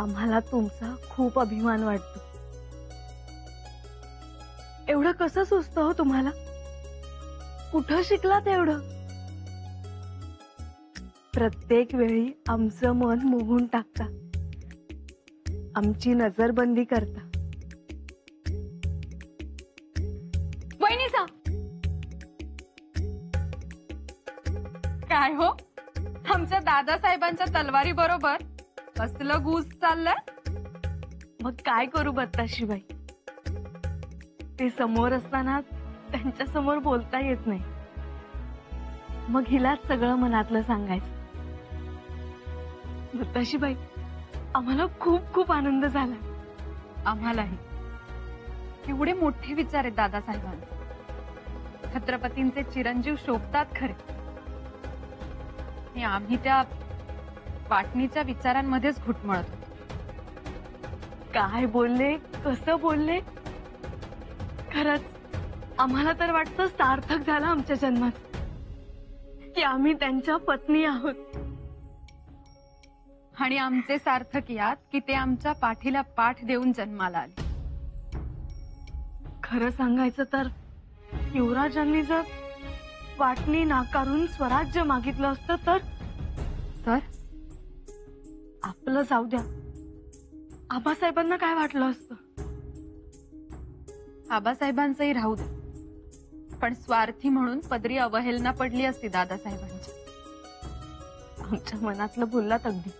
आम्हाला तुमचा खूप अभिमान वाटतो. एवढं कसं सुचतं हो तुम्हाला? कुठं शिकलात एवढं? प्रत्येक वेळी आमचं मन मोहून टाकता, आमची नजरबंदी करता. वहिनीसा काय हो, आमच्या दादासाहेबांच्या तलवारी बरोबर कसलं घुस चाललंय? मग काय करू बत्ताशीबाई, ते समोर असताना त्यांच्या समोर बोलता येत नाही. मग हिलाच सगळं मनातलं सांगायचं. बत्ताशीबाई, आम्हाला खूप खूप आनंद झाला. आम्हालाही. एवढे मोठे विचार आहेत दादासाहेबांचे. छत्रपतींचे चिरंजीव शोभतात खरे, आणि आम्ही त्या वाटणीच्या विचारांमध्येच घुटमळत होतो. काय बोलले, कसं बोलले. खरंच आम्हाला तर वाटतं सार्थक झाला आमच्या जन्मात, की आम्ही त्यांच्या पत्नी आहोत. आणि आमचे सार्थक यात की ते आमच्या पाठीला पाठ देऊन जन्माला आले. खरं सांगायचं तर युवराजांनी जर वाटणी नाकारून स्वराज्य मागितलं असतं तर आपलं जाऊ द्या, आबासाहेबांना काय वाटलं असतं? आबासाहेबांचंही राहू दे, पण स्वार्थी म्हणून पदरी अवहेलना पडली असती दादासाहेबांची. आमच्या मनातलं बोललात अगदी.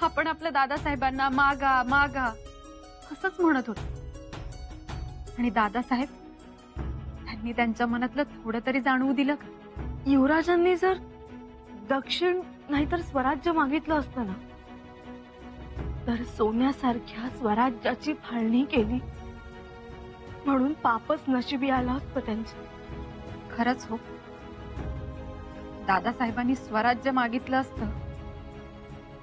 आपण आपल्या दादासाहेबांना मागा मागा असंच म्हणत होतो, आणि दादासाहेब त्यांनी त्यांच्या मनातलं थोडं तरी जाणवू दिलं का? युवराजांनी जर दक्षिण नाहीतर स्वराज्य मागितलं असतं ना, तर सोन्यासारख्या स्वराज्याची फाळणी केली म्हणून पापच नशिबी आलं असतं त्यांच्या. खरंच हो, दादासाहेबांनी स्वराज्य मागितलं असतं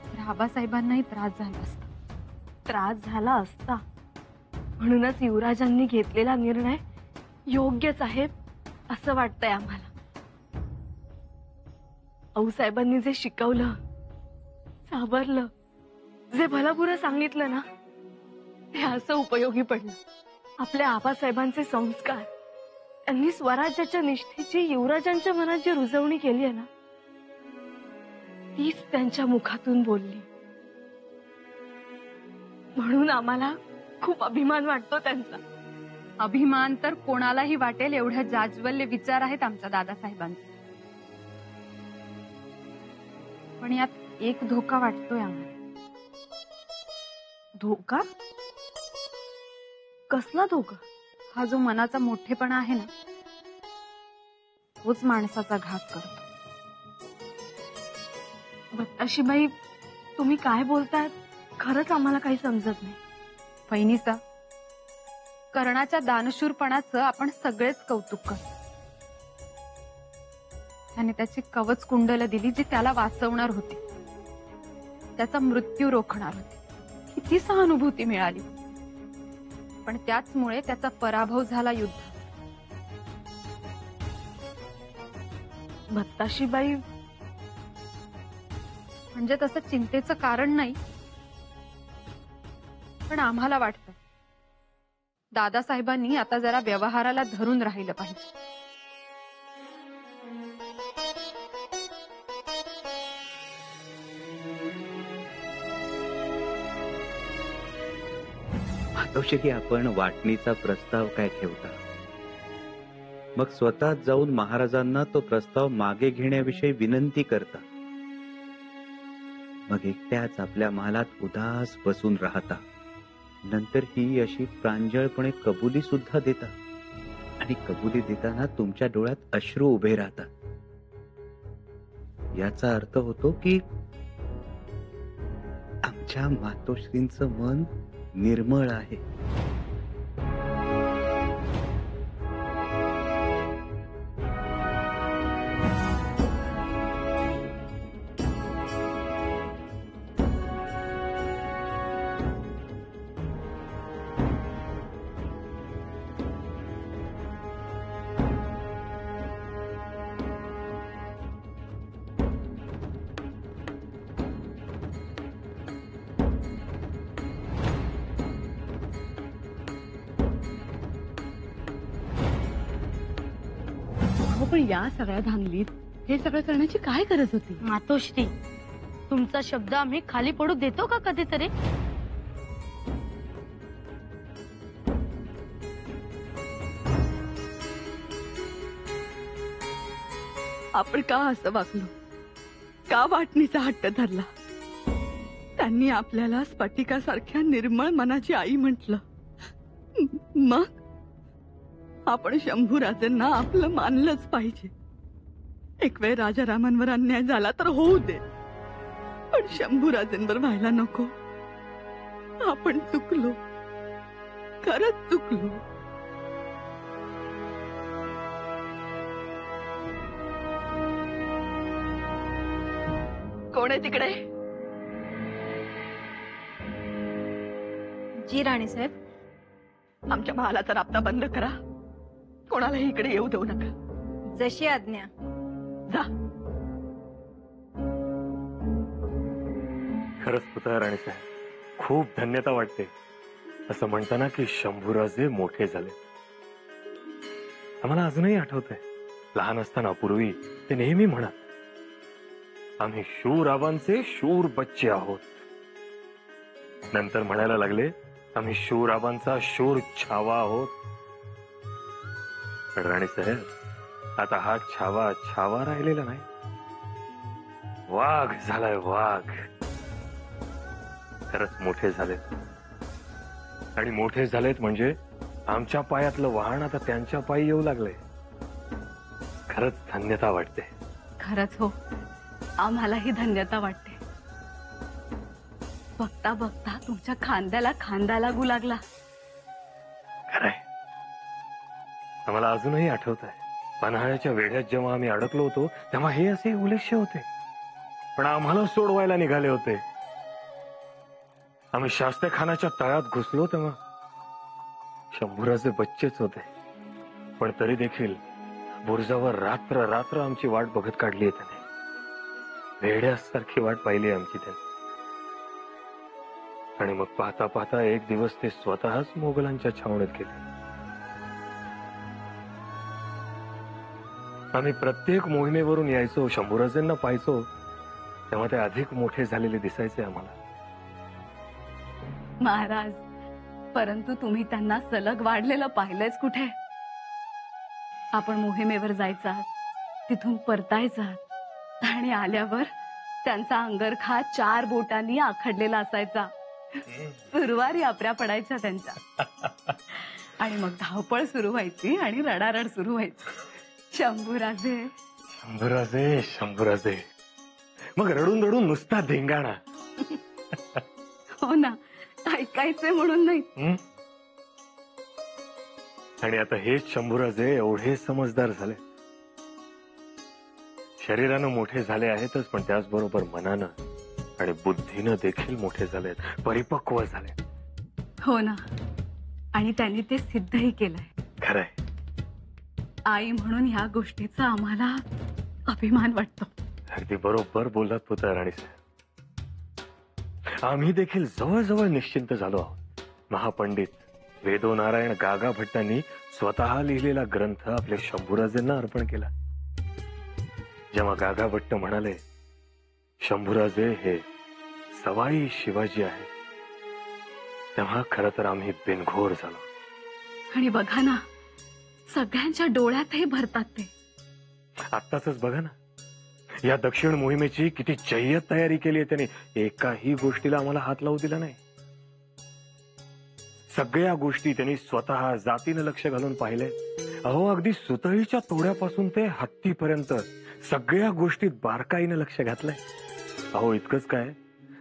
तर आबासाहेबांनाही त्रास झाला असता. त्रास झाला असता, म्हणूनच युवराजांनी घेतलेला निर्णय योग्यच आहे असं वाटतंय आम्हाला. आऊसाहेबांनी जे शिकवलं, सावरलं, जे भलंबुरं सांगितलं ना, ते असं उपयोगी पडलं. आपल्या आबासाहेबांचे संस्कार, त्यांनी स्वराज्याच्या निष्ठेची युवराजांच्या मनात जी रुजवणी केली आहे ना, तीच त्यांच्या मुखातून बोलली. म्हणून आम्हाला खूप अभिमान वाटतो त्यांचा. अभिमान तर कोणालाही वाटेल एवढ्या जाज्वल्य विचार आहेत आमच्या दादासाहेबांचे. पण यात एक धोका वाटतोय आम्हाला. धोका? कसला धोका? हा जो मनाचा मोठेपणा आहे ना, तोच माणसाचा घात करतो. बत्ताशीबाई, तुम्ही काय बोलताय खरंच आम्हाला काही समजत नाही. वहिनीसा, कर्णाच्या दानशूरपणाचं आपण सगळेच कौतुक करतो. त्याने त्याची कवच कुंडल दिली जी त्याला वाचवणार होती, त्याचा मृत्यू रोखणार होती. किती सहानुभूती मिळाली, पण त्याचमुळे त्याचा पराभव झाला युद्धात. बत्ताशीबाई, म्हणजे तसं चिंतेचं कारण नाही, पण आम्हाला वाटतं दादासाहेबांनी आता जरा व्यवहाराला धरून राहिलं पाहिजे. मातोश्री, आपण वाटणीचा प्रस्ताव काय ठेवता? मग स्वतः जाऊन महाराजांना तो प्रस्ताव मागे घेण्याविषयी विनंती करता. मग एकट्याच आपल्या महालात उदास बसून राहता. नंतर ही अशी प्रांजळपणे कबुली सुद्धा देता, आणि कबुली देताना तुमच्या डोळ्यात अश्रू उभे राहतात. याचा अर्थ होतो की आमच्या मातोश्रींचं मन निर्मळ आहे. पण या सगळ्या धांगलीत हे सगळं करण्याची काय गरज होती? मातोश्री, तुमचा शब्द आम्ही खाली पडू देतो का कधीतरी? आपण का असं वागलो? का वाटणीचा हट्ट धरला? त्यांनी आपल्याला स्फटिकासारख्या निर्मळ मनाची आई म्हटलं, मग आपण शंभूराजांना आपलं मानलंच पाहिजे. एक वेळ राजारामांवर अन्याय झाला तर होऊ दे, पण शंभूराजांवर व्हायला नको. आपण चुकलो, खरंच चुकलो. कोण आहे तिकडे? जी राणीसाहेब. आमच्या महालाचा राबता बंद करा. कोणालाही इकडे येऊ देऊ नका. जशी आज्ञा. जा. खरंच पुतळा राणीसाहेब, खूप धन्यता वाटते. असं म्हणताना की शंभूराजे मोठे झाले. आम्हाला अजूनही आठवतंय, लहान असताना पूर्वी ते नेहमी म्हणत, आम्ही शूर आबांचे शूर बच्चे आहोत. नंतर म्हणायला लागले, आम्ही शूर आबांचा शूर छावा आहोत. पण राणीसाहेब, आता हा छावा छावा राहिलेला नाही, वाघ झालाय वाघ. खरंच मोठे झालेत, आणि मोठे झालेत म्हणजे आमच्या पायातलं वाहन आता त्यांच्या पायी येऊ लागलंय. खरंच धन्यता वाटते. खरंच हो, आम्हालाही धन्यता वाटते. बघता बघता तुमच्या खांद्याला खांदा लागू लागला. खरंय, आम्हाला अजूनही आठवत आहे, पन्हाळ्याच्या वेढ्यात जेव्हा आम्ही अडकलो होतो तेव्हा हे असे उलेश्य होते, पण आम्हाला सोडवायला निघाले होते. आम्ही शास्त्रखानाच्या तळ्यात घुसलो तेव्हा शंभूराजे बच्चेच होते, पण तरी देखील बुरजावर रात्र रात्र आमची वाट बघत काढली आहे त्याने. वेड्यासारखी वाट पाहिली आमची त्याने. आणि मग पाहता पाहता एक दिवस ते स्वतःच मोगलांच्या छावणीत गेले. आम्ही प्रत्येक मोहिमेवरून यायचो, शंभूराजेंना पाहायचो, तेव्हा ते अधिक मोठे झालेले दिसायचे आम्हाला. महाराज, परंतु तुम्ही त्यांना सलग वाढलेलं पाहिलंच कुठे? आपण मोहिमेवर जायचा आहात, तिथून परतायचा आहात, आणि आल्यावर त्यांचा अंगरखा 4 बोटांनी आखडलेला असायचा. सुरवारी आपल्या पडायच्या त्यांच्या, आणि मग धावपळ सुरू व्हायची आणि रडारड सुरू व्हायची. शंभूराजे शंभूराजे शंभूराजे, मग रडून रडून नुसता धिंगाणा. हो ना, ऐकायचे म्हणून नाही. आणि आता हेच शंभूराजे एवढे समजदार झाले. शरीरानं मोठे झाले आहेतच, पण त्याचबरोबर मनानं आणि बुद्धीनं देखील मोठे झालेत, परिपक्व झाले. हो ना, आणि त्यांनी ते सिद्धही केलंय. खरंय. आई म्हणून ह्या गोष्टीचा आम्हाला अभिमान वाटतो. अगदी बरोबर बोललात पुतळा राणीसाहेब. आम्ही देखील जवळजवळ निश्चिंत झालो आहोत. महापंडित वेदोनारायण गागा भट्टांनी स्वतः लिहिलेला ग्रंथ आपल्या शंभूराजेंना अर्पण केला. जेव्हा गागा भट्ट म्हणाले, शंभूराजे हे सवाई शिवाजी आहे, तेव्हा खरं तर आम्ही बिनघोर झालो. आणि बघा ना, सगळ्यांच्या डोळ्यातही भरतात ते. आत्ताच बघा ना, या दक्षिण मोहिमेची किती जय्यत तयारी केली आहे त्यांनी. एकाही गोष्टीला आम्हाला हात लावू दिला नाही. सगळ्या गोष्टी त्यांनी स्वतः जातीनं लक्ष घालून पाहिले. अहो, अगदी सुतळीच्या तोड्यापासून ते हत्तीपर्यंत सगळ्या गोष्टीत बारकाईनं लक्ष घातलंय. अहो, इतकंच काय,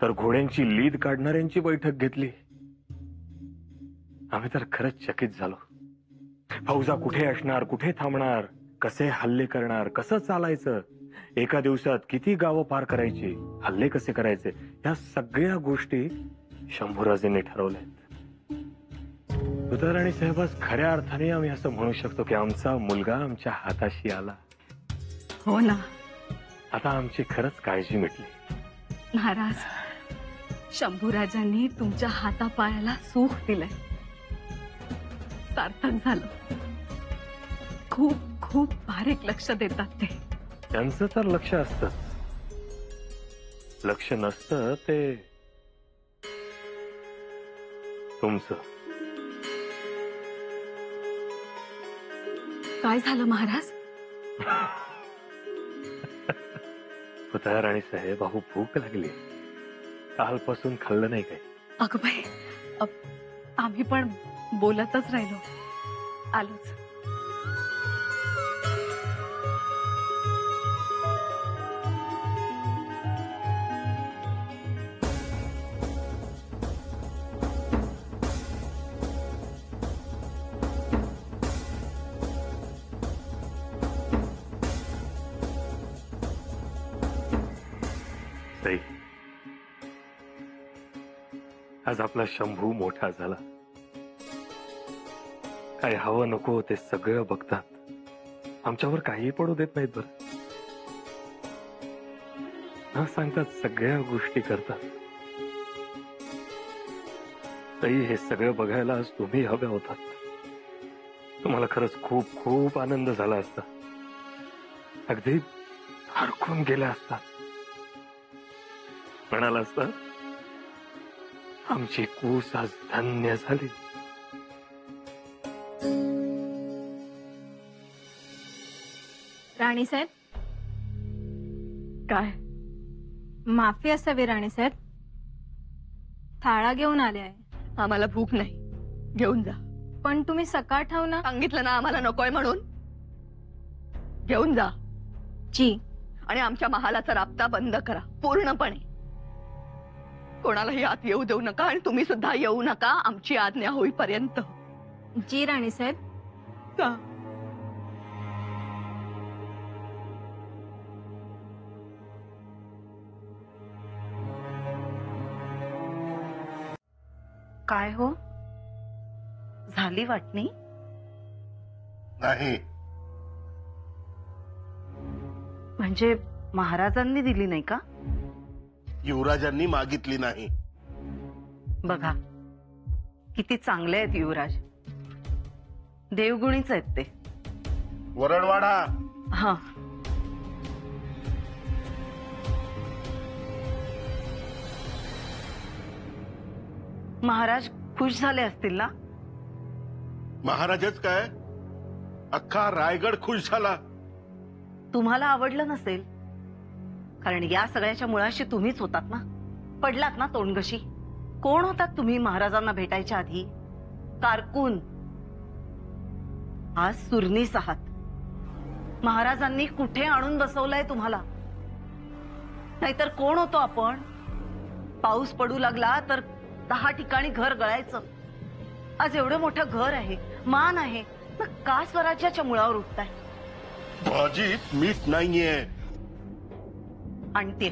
तर घोड्यांची लीद काढणाऱ्यांची बैठक घेतली. आम्ही तर खरंच चकित झालो. फौजा कुठे असणार, कुठे थांबणार, कसे हल्ले करणार, कसं चालायचं, एका दिवसात किती गावं पार करायची, हल्ले कसे करायचे, या सगळ्या गोष्टी शंभूराजेंनी ठरवल्यात. पुतळा राणीसाहेब, खऱ्या अर्थाने आम्ही असं म्हणू शकतो की आमचा मुलगा आमच्या हाताशी आला. हो ना. आता आमची खरंच काळजी मिटली. महाराज, शंभूराजांनी तुमच्या हातापायाला सुख दिलंय. सार्थक झालं. खूप खूप बारीक लक्ष देतात ते. त्यांचं तर लक्ष असतच, लक्ष नसतं ते तुमचं. काय झालं महाराज? पुतळा राणी साहेब, अहो भूक लागली, कालपासून खाल्लं नाही काही. अगं बाई, आम्ही पण बोलतच राहिलो, आलोच. ताई, आज आपला शंभू मोठा झाला. काय हवं नको ते सगळं बघतात, आमच्यावर काही पडू देत नाहीत. बरं न सांगतात सगळ्या गोष्टी करतात. ताई, हे सगळं बघायला आज तुम्ही हव्या होतात. तुम्हाला खरंच खूप खूप आनंद झाला असता, अगदी हरखून गेल्या असतात. म्हणाला असता, आमची कूस आज धन्य झाली. राणीसाहेब, काय? माफी असावी राणीसाहेब. थाळा घेऊन आले आहे. आम्हाला भूक नाही, घेऊन जा. पण तुम्ही सकाळ ठाव ना. सांगितलं ना आम्हाला नकोय म्हणून. घेऊन जा. जी. आणि आमच्या महालाचा राबता बंद करा पूर्णपणे. कोणालाही आत येऊ देऊ नका आणि तुम्ही सुद्धा येऊ नका आमची आज्ञा होईपर्यंत. जी राणीसाहेब. जा. काय हो, झाली वाटणी? नाही. म्हणजे महाराजांनी दिली नाही का? युवराजांनी मागितली नाही. बघा किती चांगले आहेत युवराज, देवगुणीच आहेत ते. वरडवाडा. हा, महाराज खुश झाले असतील ना? महाराजच काय, अख्खा रायगड खुश झाला. तुम्हाला आवडलं नसेल, कारण या सगळ्याच्या मुळाशी तुम्हीच होतात ना. पडलात ना तोंडगशी. कोण होतात तुम्ही महाराजांना भेटायच्या आधी? कारकून. आज सुरनीस आहात. महाराजांनी कुठे आणून बसवलंय तुम्हाला? नाहीतर कोण होतो आपण? पाऊस पडू लागला तर 10 ठिकाणी घर गळायचं. आज एवढं मोठं घर आहे, मान आहे, मग का स्वराज्याच्या मुळावर उठताय? भाजीत मीठ नाहीये. आणते.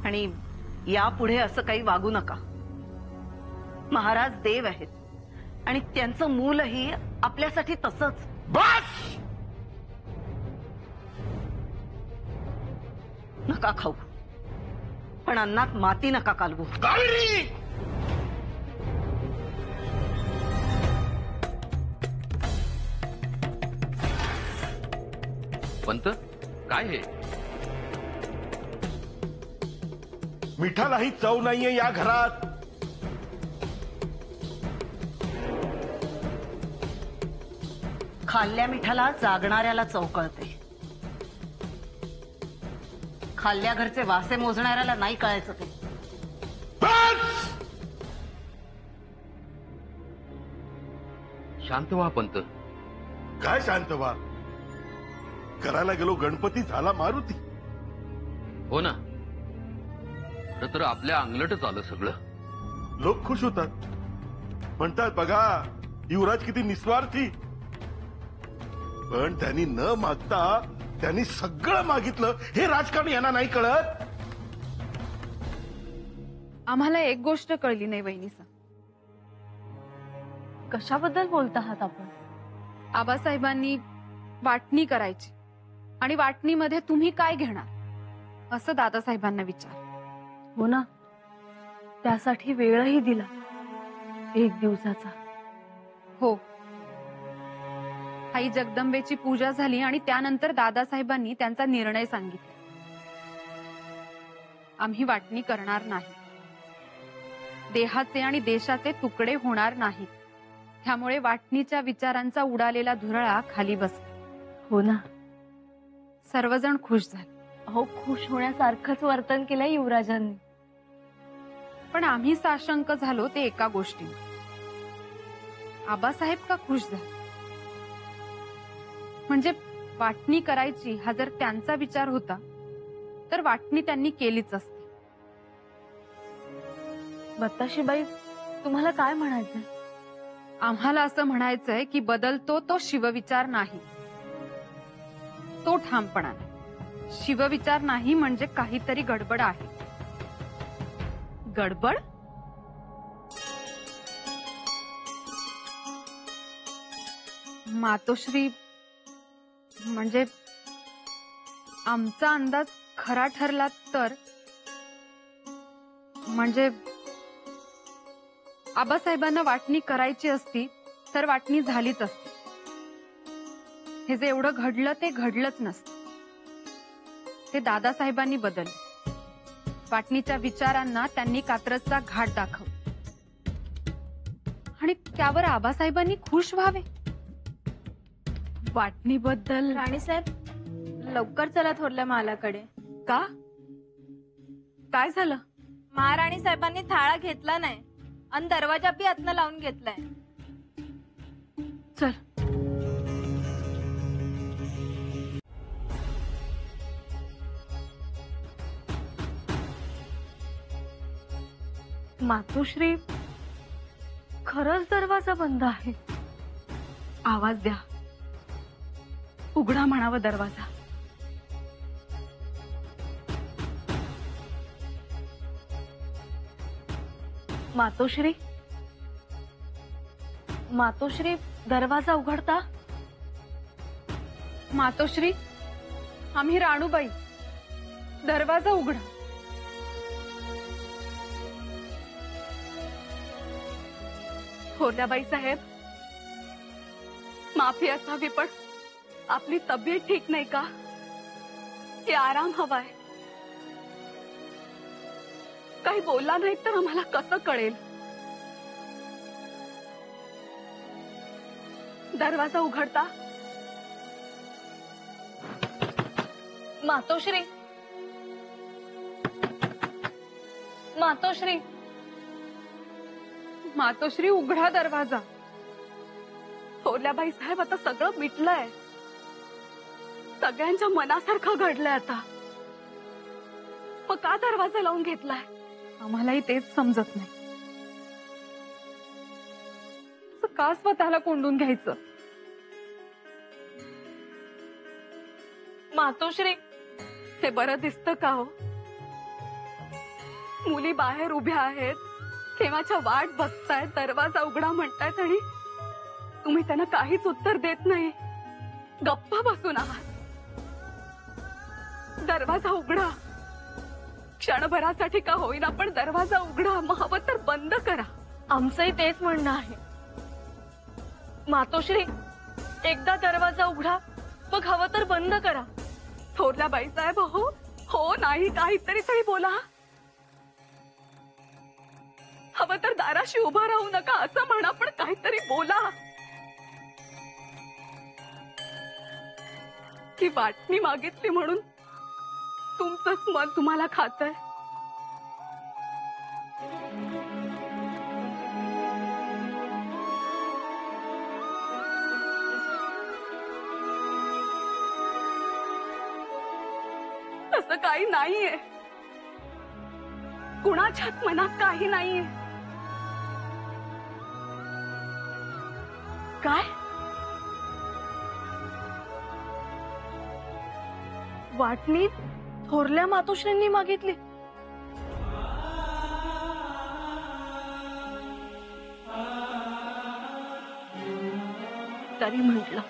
आणि यापुढे असं काही वागू नका. महाराज देव आहेत आणि त्यांचं मूलही आपल्यासाठी तसंच. बस. नका खाऊ, पण अन्नात माती नका कालवू. कावेरी. पंत, काय हे? मिठालाही चव नाहीये या घरात. खाल्ल्या मिठाला जागणाऱ्याला चव कळते. खाल्ल्या घरचे वासे मोजणाऱ्याला नाही कळायचं ते. बस. शांत व्हा पंत. काय शांत व्हा? करायला गेलो गणपती, झाला मारुती. हो ना, तर आपल्या अंगलटच आलं सगळं. लोक खुश होतात, म्हणतात बघा युवराज किती निस्वार्थी. पण त्यांनी न मागता त्यांनी सगळं मागितलं. हे राजकारण यांना नाही कळत. आम्हाला एक गोष्ट कळली नाही वहिनीसा. कशाबद्दल बोलत आहात आपण? आबासाहेबांनी वाटणी करायची आणि वाटणीमध्ये तुम्ही काय घेणार असं दादासाहेबांना विचार. हो ना, त्यासाठी वेळही दिला, 1 दिवसाचा. हो, आई जगदंबेची पूजा झाली आणि त्यानंतर दादासाहेबांनी त्यांचा निर्णय सांगितला. आम्ही वाटणी करणार नाही. देहाचे आणि देशाचे तुकडे होणार नाहीत. त्यामुळे वाटणीच्या विचारांचा उडालेला धुरळा खाली बसला. हो ना. सर्वजण खुश झाले. अहो, खुश होण्यासारखंच वर्तन केलं युवराजांनी. पण आम्ही साशंक झालो ते एका गोष्टीने. आबासाहेब का खुश झाले? म्हणजे वाटणी करायची हा जर त्यांचा विचार होता तर वाटणी त्यांनी केलीच असती. बत्ताशीबाई, तुम्हाला काय म्हणायचंय? आम्हाला असं म्हणायचंय की बदलतो तो शिवविचार नाही, तो ठामपणा नाही. शिवविचार नाही म्हणजे काहीतरी गडबड आहे. गडबड? मातोश्री, म्हणजे आमचा अंदाज खरा ठरला तर, म्हणजे आबासाहेबांना वाटणी करायची असती तर वाटणी झालीच असती. हे जे एवढं घडलं ते घडलंच नसतं. ते दादासाहेबांनी बदललं. वाटणीच्या विचारांना त्यांनी कात्रजचा घाट दाखवला आणि त्यावर आबासाहेबांनी खुश व्हावे. वाटणीबद्दल राणीसाहेब, लवकर चला थोरल्या महालाकडे. का? काय झालं? महाराणी साहेबांनी थाळा घेतला नाही आणि दरवाजा बी आतनं लावून घेतलाय. चल. मातोश्री, खरंच दरवाजा बंद आहे. आवाज द्या. उघडा म्हणावं दरवाजा. मातोश्री, मातोश्री, दरवाजा उघडता. मातोश्री, आम्ही राणूबाई, दरवाजा उघडा. थोरल्याबाई साहेब, माफी असावी पण आपली तब्येत ठीक नाही का? की आराम हवाय? काही बोलला नाही तर आम्हाला कसं कळेल? दरवाजा उघडता. मातोश्री, मातोश्री, मातोश्री, उघडा दरवाजा. थोरल्याबाई साहेब, आता सगळं मिटलंय. सगळ्यांच्या मनासारखं घडलंय आता. मग का दरवाजा लावून घेतलाय? आम्हालाही तेच समजत नाही. असं का स्वतःला कोंडून घ्यायचं? मातोश्री, हे बरं दिसतं का हो? मुली बाहेर उभ्या आहेत, केव्हाच्या वाट बघतायत, दरवाजा उघडा म्हणतायत आणि तुम्ही त्यांना काहीच उत्तर देत नाही. गप्प बसून आहात. दरवाजा उघडा. क्षणभरासाठी का होईना पण दरवाजा उघडा. मग हवं तर बंद करा. आमचंही तेच म्हणणं आहे. मातोश्री, एकदा दरवाजा उघडा, मग हवं तर बंद करा. थोरल्या बाईसाहेब, हो हो नाही काहीतरी तरी बोला. हवं तर दाराशी उभा राहू नका असं म्हणा, पण काहीतरी बोला. की वाटणी मागितली म्हणून तुमचंच मन तुम्हाला खातंय? तसं काही नाहीये. कुणाच्याच मनात काही नाहीये. काय? वाटणी थोरल्या मातोश्रींनी मागितली? तरी म्हटलं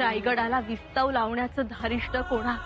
रायगडाला विस्तव लावण्याचं धारिष्ट कोणा